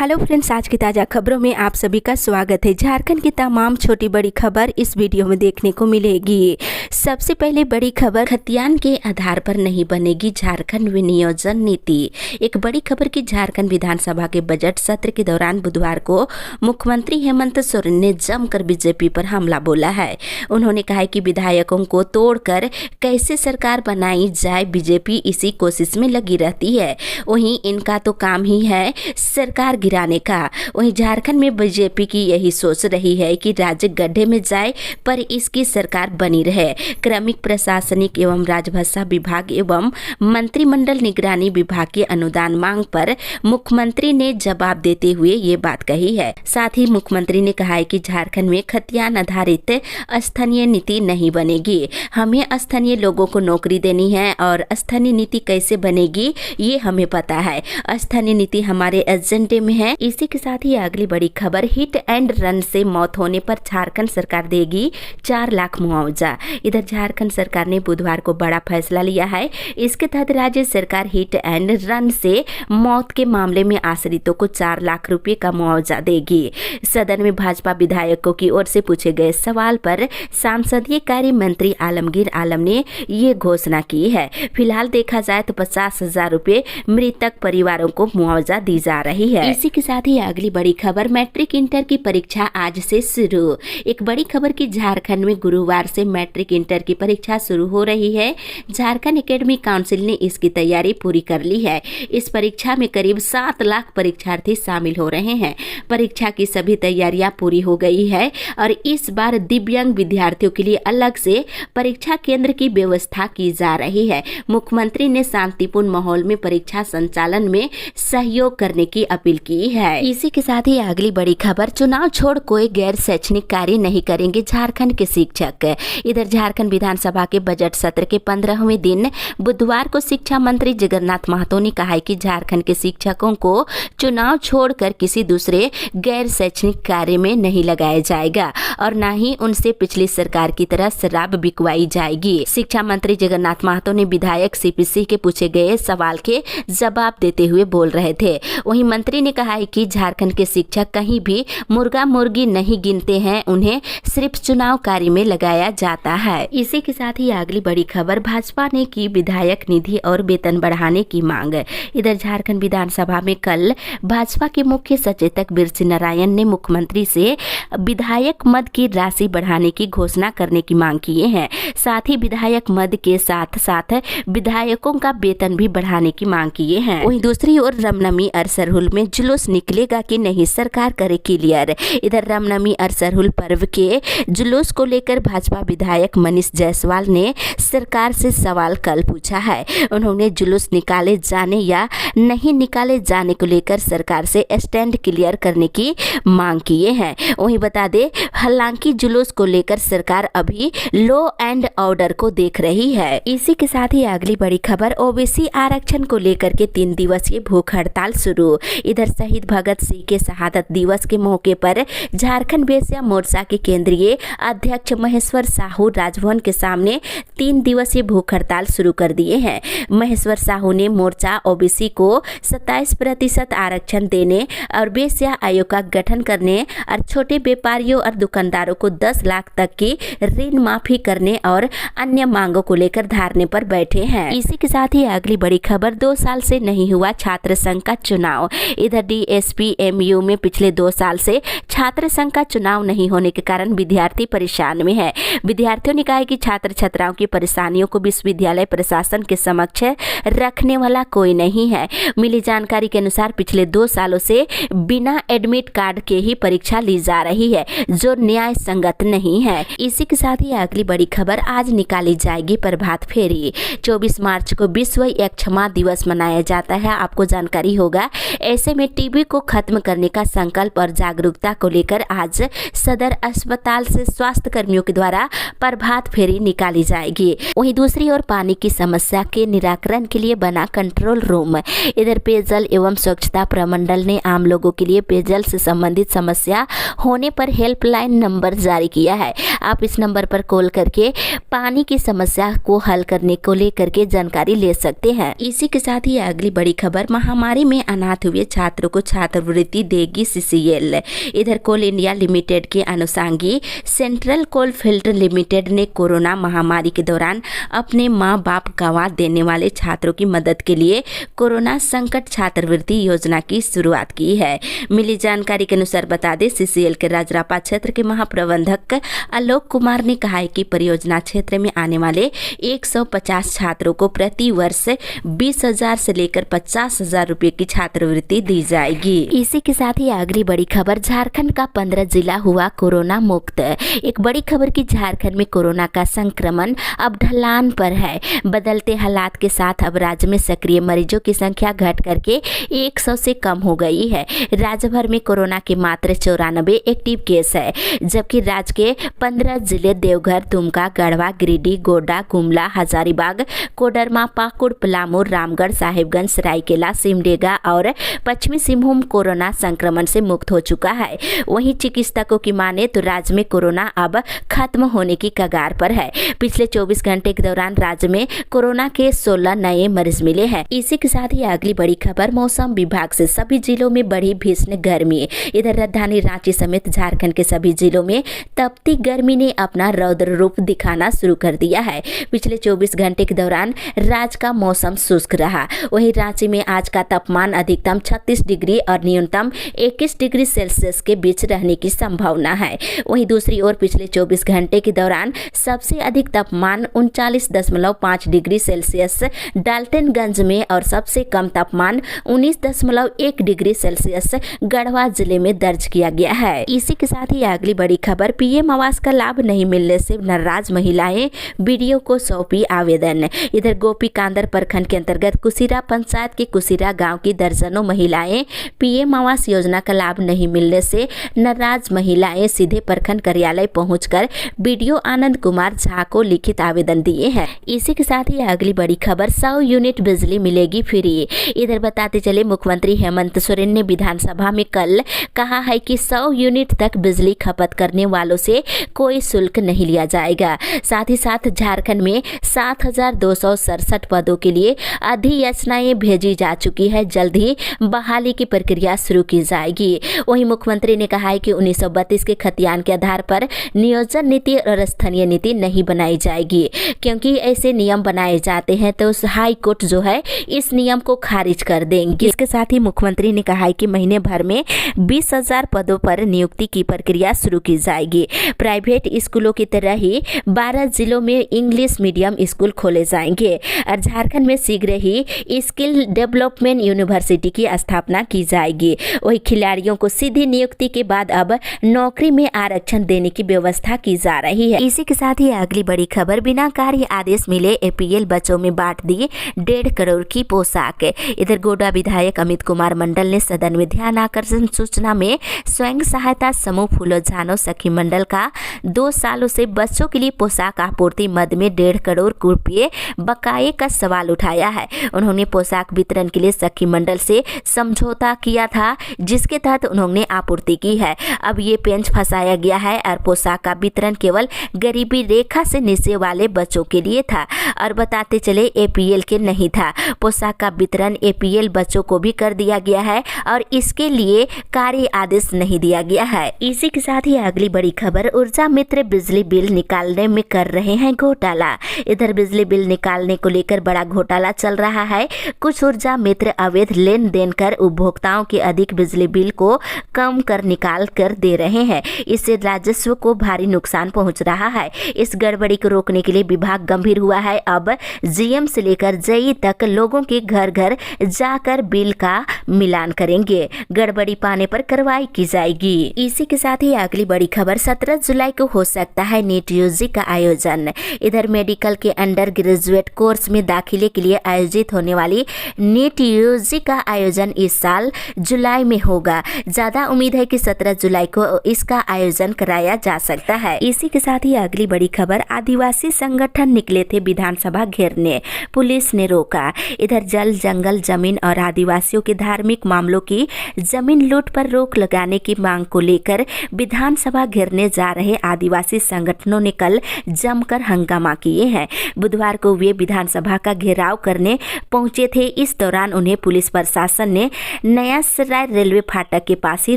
Hello friends, आज की ताज़ा खबरों में आप सभी का स्वागत है। झारखंड की तमाम छोटी बड़ी खबर इस वीडियो में देखने को मिलेगी। सबसे पहले बड़ी खबर, खतियान के आधार पर नहीं बनेगी झारखंड विनियोजन नीति। एक बड़ी खबर की झारखंड विधानसभा के बजट सत्र के दौरान बुधवार को मुख्यमंत्री हेमंत सोरेन ने जमकर बीजेपी पर हमला बोला है। उन्होंने कहा है कि विधायकों को तोड़कर कैसे सरकार बनाई जाए, बीजेपी इसी कोशिश में लगी रहती है। वहीं इनका तो काम ही है सरकार गिराने का। वहीं झारखंड में बीजेपी की यही सोच रही है कि राज्य गड्ढे में जाए पर इसकी सरकार बनी रहे। क्रमिक प्रशासनिक एवं राजभाषा विभाग एवं मंत्रिमंडल निगरानी विभाग की अनुदान मांग पर मुख्यमंत्री ने जवाब देते हुए ये बात कही है। साथ ही मुख्यमंत्री ने कहा है कि झारखंड में खतियान आधारित स्थानीय नीति नहीं बनेगी। हमें स्थानीय लोगों को नौकरी देनी है और स्थानीय नीति कैसे बनेगी ये हमें पता है। स्थानीय नीति हमारे एजेंडे में है। इसी के साथ ही अगली बड़ी खबर, हिट एंड रन से मौत होने पर झारखंड सरकार देगी 4 लाख मुआवजा। इधर झारखंड सरकार ने बुधवार को बड़ा फैसला लिया है। इसके तहत राज्य सरकार हिट एंड रन से मौत के मामले में आश्रितों को 4 लाख रुपए का मुआवजा देगी। सदन में भाजपा विधायकों की ओर से पूछे गए सवाल पर संसदीय कार्य मंत्री आलमगीर आलम ने ये घोषणा की है। फिलहाल देखा जाए तो 50,000 रुपए मृतक परिवारों को मुआवजा दी जा रही है। इसी के साथ ही अगली बड़ी खबर, मैट्रिक इंटर की परीक्षा आज से शुरू। एक बड़ी खबर की झारखंड में गुरुवार से मैट्रिक इंटर की परीक्षा शुरू हो रही है। झारखंड एकेडमिक काउंसिल ने इसकी तैयारी पूरी कर ली है। इस परीक्षा में करीब 7 लाख परीक्षार्थी शामिल हो रहे हैं। परीक्षा की सभी तैयारियां पूरी हो गई है और इस बार दिव्यांग विद्यार्थियों के लिए अलग से परीक्षा केंद्र की व्यवस्था की जा रही है। मुख्यमंत्री ने शांतिपूर्ण माहौल में परीक्षा संचालन में सहयोग करने की अपील की है। इसी के साथ ही अगली बड़ी खबर, चुनाव छोड़ कोई गैर शैक्षणिक कार्य नहीं करेंगे झारखंड के शिक्षक। इधर झारखंड विधानसभा के बजट सत्र के 15वें दिन बुधवार को शिक्षा मंत्री जगन्नाथ महतो ने कहा है कि झारखंड के शिक्षकों को चुनाव छोड़कर किसी दूसरे गैर शैक्षणिक कार्य में नहीं लगाया जाएगा और न ही उनसे पिछली सरकार की तरह शराब बिकवाई जाएगी। शिक्षा मंत्री जगन्नाथ महतो ने विधायक सीपीसी के पूछे गए सवाल के जवाब देते हुए बोल रहे थे। वहीं मंत्री ने कहा है कि झारखंड के शिक्षक कहीं भी मुर्गा मुर्गी नहीं गिनते हैं, उन्हें सिर्फ चुनाव कार्य में लगाया जाता है। इसी के साथ ही अगली बड़ी खबर, भाजपा ने की विधायक निधि और वेतन बढ़ाने की मांग। इधर झारखंड विधानसभा में कल भाजपा के मुख्य सचेतक बिरसी नारायण ने मुख्यमंत्री से विधायक मद की राशि बढ़ाने की घोषणा करने की मांग किए हैं। साथ ही विधायक मद के साथ साथ विधायकों का वेतन भी बढ़ाने की मांग किए हैं। वहीं दूसरी ओर रामनवमी अरसरहुल में जुलूस निकलेगा कि नहीं, सरकार करे क्लियर। इधर रामनवमी अरसरहुल पर्व के जुलूस को लेकर भाजपा विधायक मनीष जायसवाल ने सरकार से सवाल कल पूछा है। उन्होंने जुलूस निकाले जाने या नहीं निकाले जाने को लेकर सरकार से स्टैंड क्लियर करने की मांग किए हैं। वहीं बता दे, हालांकि जुलूस को लेकर सरकार अभी लॉ एंड ऑर्डर को देख रही है। इसी के साथ ही अगली बड़ी खबर, ओबीसी आरक्षण को लेकर के 3 दिवसीय भूख हड़ताल शुरू। इधर शहीद भगत सिंह के शहादत दिवस के मौके पर झारखंड वेश्या मोर्चा के केंद्रीय अध्यक्ष महेश्वर साहू राजभवन के सामने 3 दिवसीय भूख हड़ताल शुरू कर दिए हैं। महेश्वर साहू ने मोर्चा ओबीसी को 27% आरक्षण देने और वेश्या आयोग का गठन करने और छोटे व्यापारियों और दुकानदारों को 10 लाख तक की ऋण माफी करने और अन्य मांगों को लेकर धरने पर बैठे हैं। इसी के साथ ही अगली बड़ी खबर, 2 साल से नहीं हुआ छात्र संघ का चुनाव। इधर डीएसपीएमयू में पिछले 2 साल से छात्र संघ का चुनाव नहीं होने के कारण विद्यार्थी परेशान में है। विद्यार्थियों ने कहा है कि छात्र छात्राओं की परेशानियों को विश्वविद्यालय प्रशासन के समक्ष रखने वाला कोई नहीं है। मिली जानकारी के अनुसार पिछले 2 सालों से बिना एडमिट कार्ड के ही परीक्षा ली जा रही है, जो न्याय संगत नहीं है। इसी के साथ ही अगली बड़ी खबर, आज निकाली जाएगी प्रभात फेरी। 24 मार्च को विश्व यक्षमा दिवस मनाया जाता है, आपको जानकारी होगा। ऐसे में टीबी को खत्म करने का संकल्प और जागरूकता को लेकर आज सदर अस्पताल से स्वास्थ्य कर्मियों के द्वारा प्रभात फेरी निकाली जाएगी। वहीं दूसरी ओर पानी की समस्या के निराकरण के लिए बना कंट्रोल रूम। इधर पेयजल एवं स्वच्छता प्रमंडल ने आम लोगों के लिए पेयजल से संबंधित समस्या होने पर हेल्पलाइन नंबर जारी किया है। आप इस नंबर पर कॉल करके पानी की समस्या को हल करने को लेकर के जानकारी ले सकते हैं। इसी के साथ ही अगली बड़ी खबर, महामारी में अनाथ हुए छात्रों को छात्रवृत्ति देगी CCL। इधर कोल इंडिया लिमिटेड के अनुसांगी सेंट्रल कोल फील्ड लिमिटेड ने कोरोना महामारी के दौरान अपने माँ बाप गंवा देने वाले छात्रों की मदद के लिए कोरोना संकट छात्रवृत्ति योजना की शुरुआत की है। मिली जानकारी के अनुसार बता दें, CCL के राजरापा क्षेत्र के महाप्रबंधक आलोक कुमार ने कहा है कि परियोजना क्षेत्र में आने वाले 150 छात्रों को प्रति वर्ष 20,000 से लेकर 50,000 रुपए की छात्रवृत्ति दी जाएगी। इसी के साथ ही अगली बड़ी खबर, झारखंड का 15 जिला हुआ कोरोना मुक्त। एक बड़ी खबर की झारखंड में कोरोना का संक्रमण अब ढलान पर है। बदलते हालात के साथ अब राज्य में सक्रिय मरीजों की संख्या घट करके 100 से कम हो गई है। राज्य भर में कोरोना के मात्र 94 एक्टिव केस है, जबकि राज्य के 15 जिले देवघर, दुमका, गढ़वा, गिरिडीह, गोड्डा, गुमला, हजारीबाग, कोडरमा, पाकुड़, पलामू, रामगढ़, साहिबगंज, सरायकेला, सिमडेगा और पश्चिमी सिंहभूम कोरोना संक्रमण से मुक्त हो चुका है। वहीं चिकित्सकों की माने तो राज्य में कोरोना अब खत्म होने की कगार पर है। पिछले 24 घंटे के दौरान राज्य में कोरोना के 16 नए मरीज मिले हैं। इसी के साथ ही अगली बड़ी खबर, मौसम विभाग से सभी जिलों में बढ़ी भीषण गर्मी। इधर राजधानी रांची समेत झारखंड के सभी जिलों में तपती गर्मी ने अपना रौद्र रूप दिखाना शुरू कर दिया है। पिछले 24 घंटे के दौरान राज्य का मौसम शुष्क रहा। वहीं रांची में आज का तापमान अधिकतम 36 डिग्री और न्यूनतम 21 डिग्री सेल्सियस के बीच रहने की संभावना है। वहीं दूसरी ओर पिछले 24 घंटे के दौरान सबसे अधिक तापमान 39.5 डिग्री सेल्सियस डाल्टनगंज में और सबसे कम तापमान 19.1 डिग्री सेल्सियस गढ़वा जिले में दर्ज किया गया है। इसी के साथ ही अगली बड़ी खबर, PM आवास का लाभ नहीं मिलने से नाराज महिलाएं BDO को सौंपी आवेदन। इधर गोपीकांदर प्रखंड के अंतर्गत कुसीरा पंचायत के कुसीरा गांव की दर्जनों महिलाएं PM आवास योजना का लाभ नहीं मिलने से नाराज महिलाएं सीधे प्रखंड कार्यालय पहुंचकर BDO आनंद कुमार झा को लिखित आवेदन दिए हैं। इसी के साथ ही अगली बड़ी खबर, 100 यूनिट बिजली मिलेगी फ्री। इधर बताते चले, मुख्यमंत्री हेमंत सोरेन ने विधानसभा में कल कहा है कि 100 यूनिट तक बिजली खपत करने वालों से कोई शुल्क नहीं लिया जाएगा। साथ ही साथ झारखंड में 7,267 पदों के लिए अधियाचनाएं भेजी जा चुकी है। जल्द ही बहाली की प्रक्रिया शुरू की जाएगी। वहीं मुख्यमंत्री ने कहा है कि 1932 के खतियान के आधार पर नियोजन नीति और स्थानीय नीति नहीं बनाई जाएगी, क्योंकि ऐसे नियम बनाए जाते हैं तो हाई कोर्ट जो है इस नियम को खारिज कर देंगे। इसके साथ ही मुख्यमंत्री ने कहा है कि महीने भर में 20,000 पदों पर नियुक्ति की प्रक्रिया शुरू की जाएगी। प्राइवेट स्कूलों की तरह ही 12 जिलों में इंग्लिश मीडियम स्कूल खोले जाएंगे और झारखंड में शीघ्र ही स्किल डेवलपमेंट यूनिवर्सिटी की स्थापना की जाएगी। वही खिलाड़ियों को सीधी नियुक्ति के बाद अब नौकरी में आरक्षण देने की व्यवस्था की जा रही है। इसी के साथ ही अगली बड़ी खबर, बिना कार्य आदेश मिले APL बच्चों में बांट दी 1.5 करोड़ की पोशाक। इधर गोड्डा विधायक अमित कुमार मंडल ने सदन में ध्यान आकर्षण सूचना में स्वयं सहायता समूह फूलो झानो सखी मंडल का 2 सालों से बच्चों के लिए पोशाक आपूर्ति मद में 1.5 करोड़ रुपये बकाये का सवाल उठाया है। उन्होंने पोशाक वितरण के लिए सखी मंडल से समझौता किया था, जिसके तहत उन्होंने आपूर्ति की है। अब ये पेंच फंसाया गया है और पोशाक का वितरण केवल गरीबी रेखा से नीचे वाले बच्चों के लिए था और बताते चले APL के नहीं था। पोशाक का वितरण APL बच्चों को भी कर दिया गया है और इसके लिए कार्य आदेश नहीं दिया गया है। इसी के साथ ही अगली बड़ी खबर, ऊर्जा मित्र बिजली बिल निकालने में कर रहे हैं घोटाला। इधर बिजली बिल निकालने को लेकर बड़ा घोटाला चल रहा है। कुछ ऊर्जा मित्र अवैध लेन देन कर उपभोक्ताओं के अधिक बिजली बिल को कम कर निकाल कर दे रहे हैं। इससे राजस्व को भारी नुकसान पहुंच रहा है। इस गड़बड़ी को रोकने के लिए विभाग गंभीर हुआ है। अब GM से लेकर JE तक लोगों के घर घर जाकर बिल का मिलान करेंगे। गड़बड़ी पाने पर कार्रवाई की जाएगी। इसी के साथ ही अगली बड़ी खबर, 17 जुलाई को हो सकता है नीट UG का आयोजन। इधर मेडिकल के अंडर ग्रेजुएट कोर्स में दाखिले के लिए आयोजित होने वाली नीट UG का आयोजन इस साल जुलाई में होगा। ज्यादा उम्मीद है कि 17 जुलाई को इसका आयोजन कराया जा सकता है। इसी के साथ ही अगली बड़ी खबर, आदिवासी संगठन निकले थे विधानसभा घेरने, पुलिस ने रोका। इधर जल, जंगल, जमीन और आदिवासियों के धार्मिक मामलों की जमीन लूट पर रोक लगाने की मांग को लेकर विधानसभा घेरने जा रहे आदिवासी संगठनों ने कल जमकर हंगामा किए हैं। बुधवार को वे विधानसभा का घेराव करने पहुंचे थे। इस दौरान उन्हें पुलिस प्रशासन ने नया सराय रेलवे फाटक के पास ही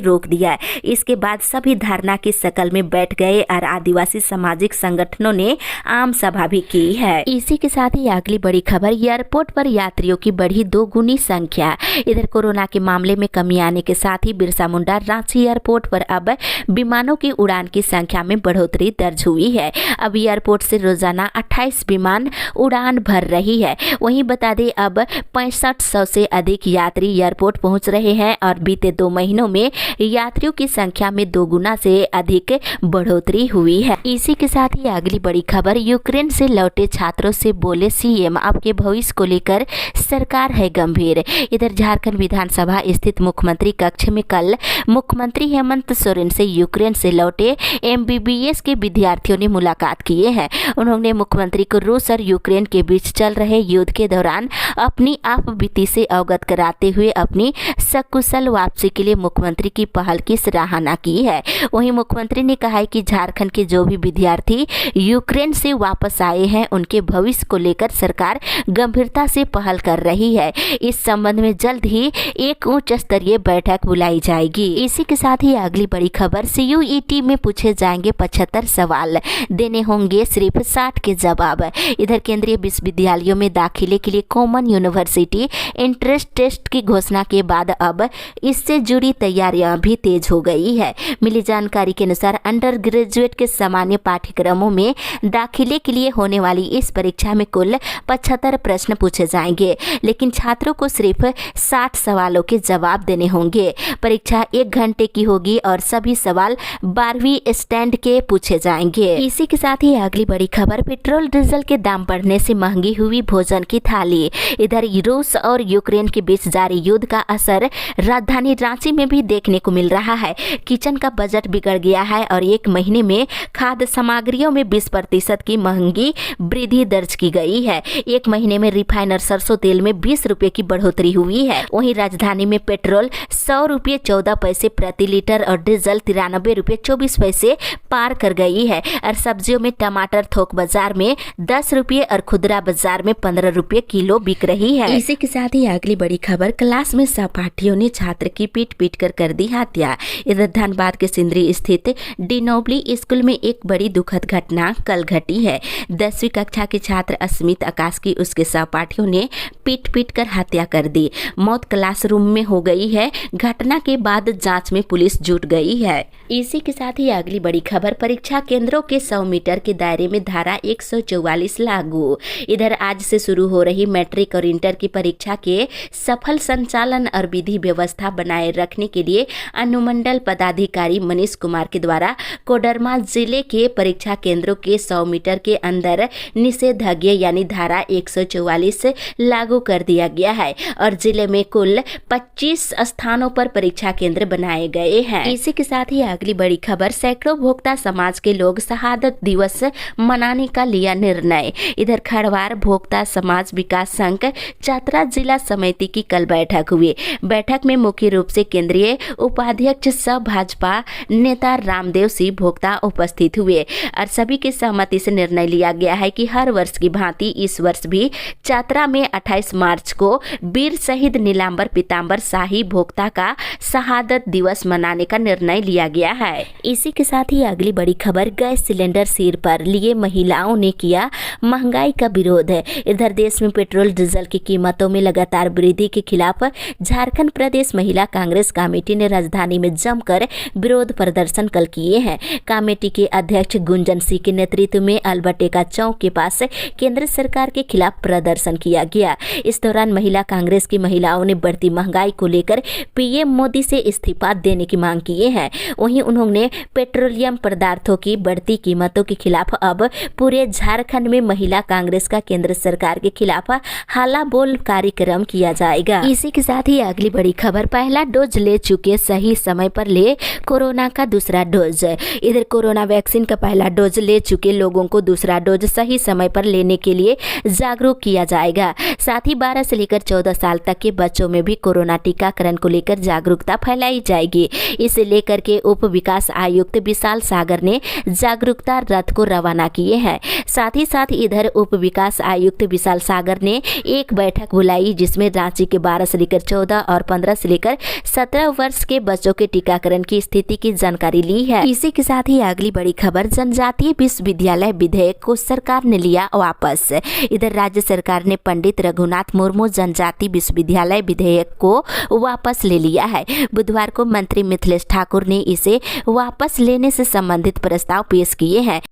रोक दिया। इसके बाद सभी धरना की शक्ल में बैठ गए और आदिवासी सामाजिक संगठनों ने आम सभा भी की है। इसी के साथ ही अगली बड़ी खबर, एयरपोर्ट पर यात्रियों की बढ़ी 2 गुनी संख्या। इधर कोरोना के मामले में कमी आने के साथ ही बिरसा मुंडा रांची एयरपोर्ट पर अब विमानों की उड़ान की संख्या में बढ़ोतरी दर्ज हुई है। अब एयरपोर्ट से रोजाना 28 विमान उड़ान भर रही है। वहीं बता दें अब 6500 से अधिक यात्री एयरपोर्ट पहुंच रहे हैं और बीते 2 महीनों में यात्रियों की संख्या में 2 गुना से अधिक बढ़ोतरी हुई है। इसी के साथ ही अगली बड़ी खबर, यूक्रेन से लौटे छात्रों से बोले सीएम, आपके भविष्य को लेकर सरकार है गंभीर। इधर झारखंड विधानसभा स्थित मुख्यमंत्री कक्ष में कल मुख्यमंत्री हेमंत सोरेन से यूक्रेन से लौटे MBBS के विद्यार्थियों ने मुलाकात किए हैं। उन्होंने मुख्यमंत्री को रूस और यूक्रेन के बीच चल रहे युद्ध के दौरान अपनी आप बीती से अवगत कराते हुए अपनी सकुशल वापसी के लिए मुख्यमंत्री की पहल की सराहना की है। वहीं मुख्यमंत्री ने कहा है कि झारखंड के जो भी विद्यार्थी यूक्रेन से वापस आए हैं उनके भविष्य को लेकर सरकार गंभीरता से पहल कर रही है। इस संबंध में जल्द ही एक उच्च स्तरीय बैठक बुलाई जाएगी। इसी के साथ ही अगली बड़ी खबर, CUET में पूछे जाएंगे 75 सवाल, देने होंगे सिर्फ 60 के जवाब। इधर केंद्रीय विश्वविद्यालयों में दाखिले के लिए कॉमन यूनिवर्सिटी एंट्रेंस टेस्ट की घोषणा के बाद अब इससे जुड़ी तैयारियां भी तेज हो गई है। मिली जानकारी के अनुसार अंडर ग्रेजुएट के सामान्य पाठ्यक्रमों में दाखिले के लिए होने वाली इस परीक्षा में कुल 75 प्रश्न पूछे जाएंगे, लेकिन छात्रों को सिर्फ 60 सवालों के जवाब देने होंगे। परीक्षा 1 घंटे की होगी और सभी सवाल 12वीं स्टैंड के पूछे जाएंगे। इसी के साथ ही अगली बड़ी खबर, पेट्रोल डीजल के दाम बढ़ने से महंगी हुई भोजन की थाली। इधर रूस और यूक्रेन के बीच जारी युद्ध का असर राजधानी रांची में भी देखने को मिल रहा है। किचन का बजट बिगड़ गया है और 1 महीने में खाद्य सामग्रियों में 20% की महंगी वृद्धि दर्ज की गई है। 1 महीने में रिफाइनर सरसों तेल में 20 रुपए की बढ़ोतरी हुई है। वहीं राजधानी में पेट्रोल 100 रुपये 14 पैसे प्रति लीटर और डीजल 93 रुपये 24 पैसे पार कर गई है। और सब्जियों में टमाटर थोक बाजार में 10 रुपये और खुदरा बाजार में 15 रुपये किलो बिक रही है। इसी के साथ ही अगली बड़ी खबर, क्लास में सहपाठियों ने छात्र की पीट कर दी हत्या। इधर धनबाद के सिंदरी स्थित डिनोबली स्कूल में एक बड़ी दुखद घटना कल घटी है। 10वीं कक्षा के छात्र अस्मित आकाश की उसके सहपाठियों ने पीट कर हत्या कर दी। मौत क्लासरूम में हो गई है। घटना के बाद जांच में पुलिस जुट गई है। इसी के साथ ही अगली बड़ी खबर, परीक्षा केंद्रों के 100 मीटर के दायरे में धारा 144 लागू। इधर आज से शुरू हो रही मैट्रिक और इंटर की परीक्षा के सफल संचालन और विधि व्यवस्था बनाए रखने के लिए अनुमंडल पदाधिकारी मनीष कुमार के द्वारा कोडरमा जिले के परीक्षा केंद्रों के 100 मीटर के अंदर निषेधाज्ञा यानी धारा 144 लागू कर दिया गया है और जिले में कुल 25 स्थानों पर परीक्षा केंद्र बनाए गए हैं। इसी के साथ ही अगली बड़ी खबर, सैकड़ों भोक्ता समाज के लोग शहादत दिवस मनाने का लिया निर्णय। इधर खड़वार भोक्ता समाज विकास संघ चतरा जिला समिति की कल बैठक हुई। बैठक में मुख्य रूप से केंद्रीय उपाध्यक्ष सह भाजपा नेता रामदेव सिंह भोक्ता उपस्थित हुए और सभी की सहमति से निर्णय लिया गया है कि हर वर्ष की भांति इस वर्ष भी चतरा में 28 मार्च को वीर शहीद नीलांबर पीतांबर शाही भोक्ता का शहादत दिवस मनाने का निर्णय लिया गया है। इसी के साथ ही अगली बड़ी खबर, गैस सिलेंडर सिर पर लिए महिलाओं ने किया महंगाई का विरोध। इधर देश में पेट्रोल डीजल की कीमतों में लगातार वृद्धि के खिलाफ झारखंड प्रदेश महिला कांग्रेस कमेटी ने राजधानी में जमकर विरोध प्रदर्शन कल किए हैं। कमेटी के अध्यक्ष गुंजन सिंह के नेतृत्व में अलबटेका चौक के पास केंद्र सरकार के खिलाफ प्रदर्शन किया गया। इस दौरान महिला कांग्रेस की महिलाओं ने बढ़ती महंगाई को लेकर पीएम मोदी से इस्तीफा देने की मांग की है। वहीं उन्होंने पेट्रोलियम पदार्थों की बढ़ती कीमतों के खिलाफ अब पूरे झारखंड में महिला कांग्रेस का केंद्र सरकार के खिलाफ हाला बोल कार्यक्रम किया जाएगा। इसी के साथ ही अगली बड़ी खबर, पहला डोज ले चुके सही समय पर ले कोरोना का दूसरा डोज। इधर कोरोना वैक्सीन का पहला डोज ले चुके लोगों को दूसरा डोज सही समय पर लेने के लिए जागरूक किया जाएगा। साथ ही 12 से लेकर 14 साल तक के बच्चों में भी कोरोना टीकाकरण को लेकर जागरूकता फैलाई जाएगी। इसे लेकर के उप विकास आयुक्त विशाल सागर ने जागरूकता रथ को रवाना किए हैं। साथ ही साथ इधर उप विकास आयुक्त विशाल सागर ने एक बैठक बुलाई, जिसमें रांची के 12 से लेकर 14 और 15 से लेकर 17 वर्ष के बच्चों के टीकाकरण की स्थिति की जानकारी ली है। इसी के साथ ही अगली बड़ी खबर, जनजातीय विश्वविद्यालय विधेयक को सरकार ने लिया वापस। इधर राज्य सरकार ने पंडित रघुनाथ मुर्मू जनजातीय विश्वविद्यालय विधेयक को वापस ले लिया है। बुधवार को मंत्री मिथिलेश ठाकुर ने इसे वापस लेने से संबंधित प्रस्ताव पेश किए हैं।